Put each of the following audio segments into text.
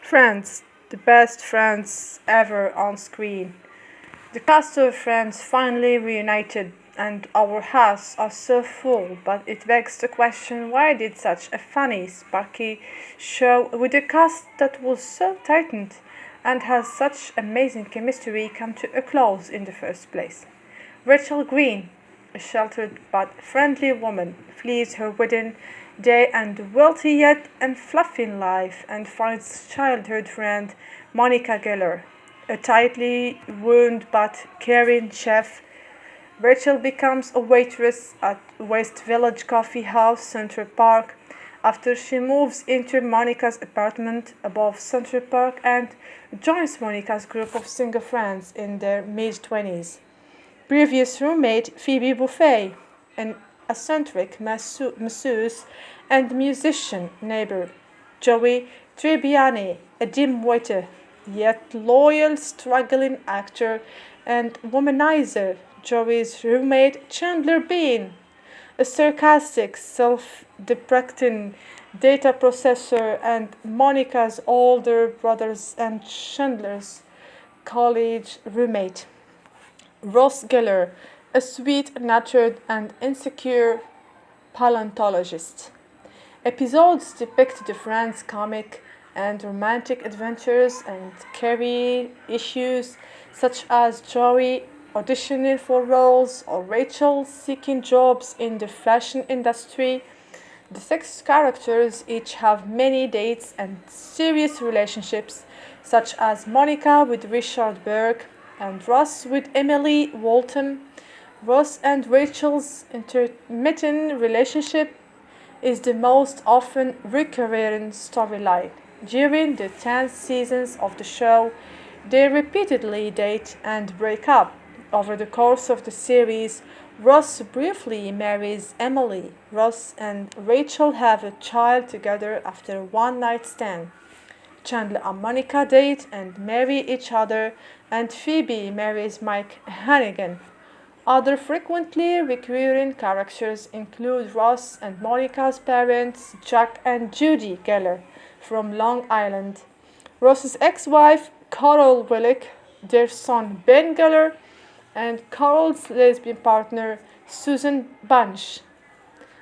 Friends, the best friends ever on screen. The cast of Friends finally reunited, and our hearts are so full, but it begs the question why did such a funny, sparky show with a cast that was so tightened and has such amazing chemistry come to a close in the first place? Rachel Green, a sheltered but friendly woman, flees her wedding day and wealthy yet unfluffing life and finds childhood friend Monica Geller, a tightly wound but caring chef. Rachel becomes a waitress at West Village Coffee House, Central Park, after she moves into Monica's apartment above Central Park and joins Monica's group of single friends in their mid 20s. Previous roommate Phoebe Buffay, an eccentric masseuse and musician neighbor Joey Tribbiani, a dim-witted yet loyal struggling actor and womanizer Joey's roommate Chandler Bean, a sarcastic, self-deprecating data processor and Monica's older brothers and Chandler's college roommate. Ross Geller, a sweet-natured and insecure paleontologist. Episodes depict the friends' comic and romantic adventures and carry issues such as Joey auditioning for roles or Rachel seeking jobs in the fashion industry. The six characters each have many dates and serious relationships, such as Monica with Richard Berg and Ross with Emily Walton. Ross and Rachel's intermittent relationship is the most often recurring storyline. During the 10 seasons of the show, they repeatedly date and break up. Over the course of the series, Ross briefly marries Emily. Ross and Rachel have a child together after a one night stand. Chandler and Monica date and marry each other, and Phoebe marries Mike Hannigan. Other frequently recurring characters include Ross and Monica's parents, Jack and Judy Geller from Long Island, Ross's ex-wife, Carol Willick, their son Ben Geller, and Carol's lesbian partner, Susan Bunch.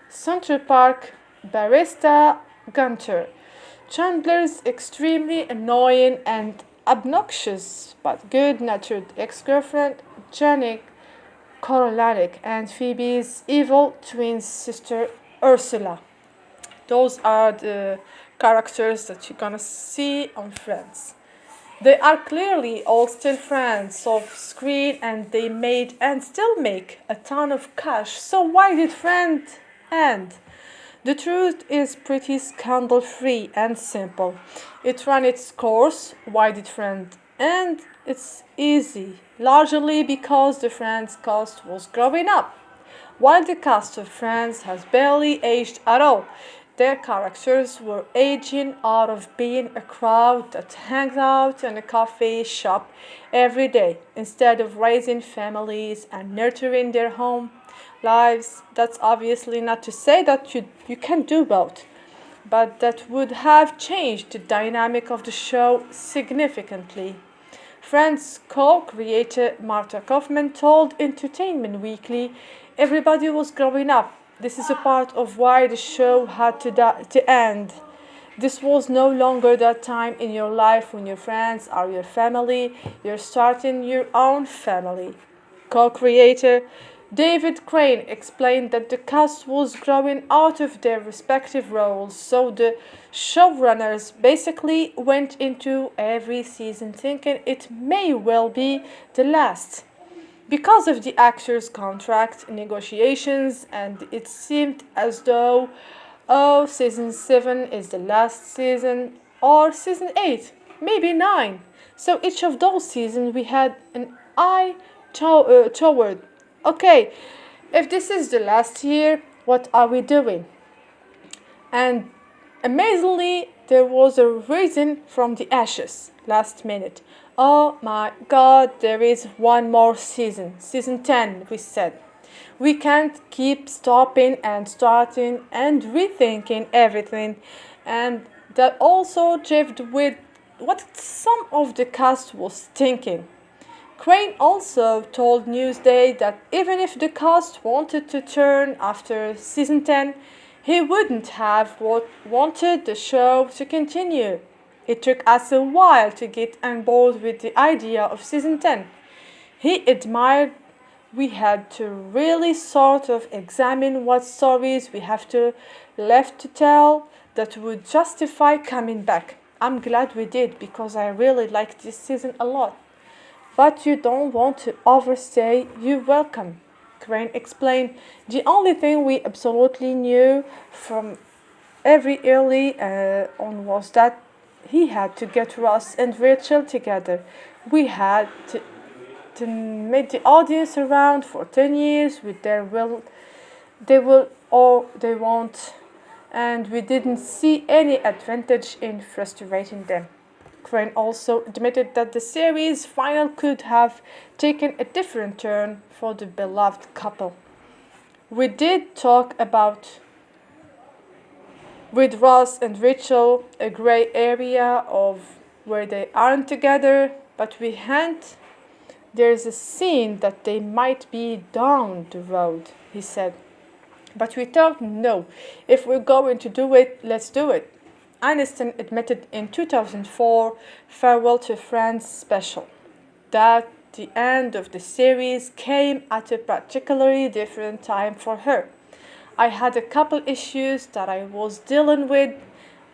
Central Park barista Gunter, Chandler's extremely annoying and obnoxious but good-natured ex-girlfriend, Janik Korolanik, and Phoebe's evil twin sister, Ursula. Those are the characters that you're gonna see on Friends. They are clearly all still friends off screen and they made and still make a ton of cash. So why did Friends end? The truth is pretty scandal free and simple. It ran its course. Why did Friends end? It's easy, largely because the Friends cast was growing up. While the cast of Friends has barely aged at all, their characters were aging out of being a crowd that hangs out in a coffee shop every day instead of raising families and nurturing their home lives. That's obviously not to say that you can do both, but that would have changed the dynamic of the show significantly. Friends co-creator Marta Kaufman told Entertainment Weekly, "Everybody was growing up. This is a part of why the show had to end. This was no longer that time in your life when your friends are your family. You're starting your own family." Co-creator David Crane explained that the cast was growing out of their respective roles, so the showrunners basically went into every season thinking it may well be the last. Because of the actors' contract negotiations, and it seemed as though, oh, season 7 is the last season, or season 8, maybe 9. So each of those seasons we had an eye toward, okay, if this is the last year, what are we doing? And amazingly, there was a reason from the ashes last minute. Oh my god, there is one more season. Season 10, we said. We can't keep stopping and starting and rethinking everything. And that also jived with what some of the cast was thinking. Crane also told Newsday that even if the cast wanted to turn after season 10, he wouldn't have wanted the show to continue. It took us a while to get on board with the idea of season 10. He admired we had to really sort of examine what stories we have to left to tell that would justify coming back. I'm glad we did because I really liked this season a lot. But you don't want to overstay your welcome, Crane explained. The only thing we absolutely knew from every early on was that he had to get Ross and Rachel together. We had to make the audience around for 10 years with their they will or they won't, and we didn't see any advantage in frustrating them. Crane also admitted that the series final could have taken a different turn for the beloved couple. We did talk about with Ross and Rachel a gray area of where they aren't together, but we hadn't. There's a scene that they might be down the road, he said. But we thought, no, if we're going to do it, let's do it. Aniston admitted in 2004 Farewell to Friends special that the end of the series came at a particularly different time for her. I had a couple issues that I was dealing with.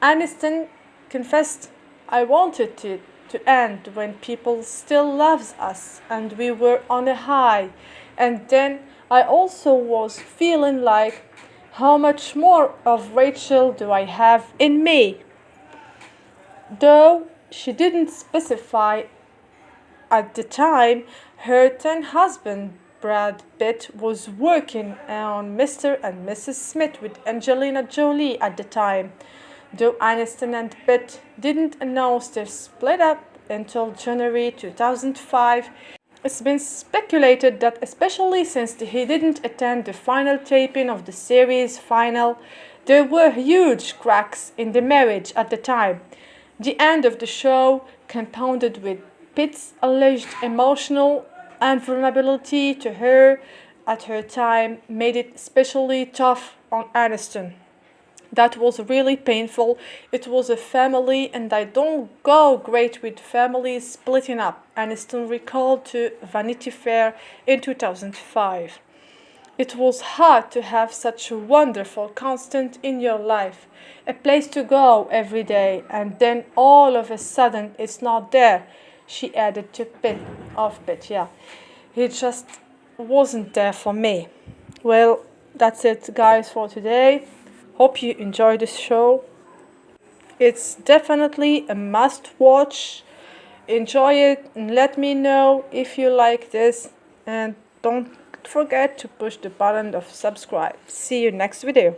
Aniston confessed I wanted it to end when people still loves us and we were on a high. And then I also was feeling like how much more of Rachel do I have in me? Though she didn't specify at the time, her then husband Brad Pitt was working on Mr. and Mrs. Smith with Angelina Jolie at the time. Though Aniston and Pitt didn't announce their split up until January 2005, it's been speculated that, especially since he didn't attend the final taping of the series final, there were huge cracks in the marriage at the time. The end of the show, compounded with Pitt's alleged emotional vulnerability to her at her time, made it especially tough on Aniston. That was really painful. It was a family, and I don't go great with families splitting up, Aniston recalled to Vanity Fair in 2005. It was hard to have such a wonderful constant in your life, a place to go every day, and then all of a sudden it's not there, she added to Pitt, yeah. He just wasn't there for me. Well, that's it, guys, for today. Hope you enjoyed this show. It's definitely a must watch. Enjoy it and let me know if you like this. And don't forget to push the button of subscribe. See you next video.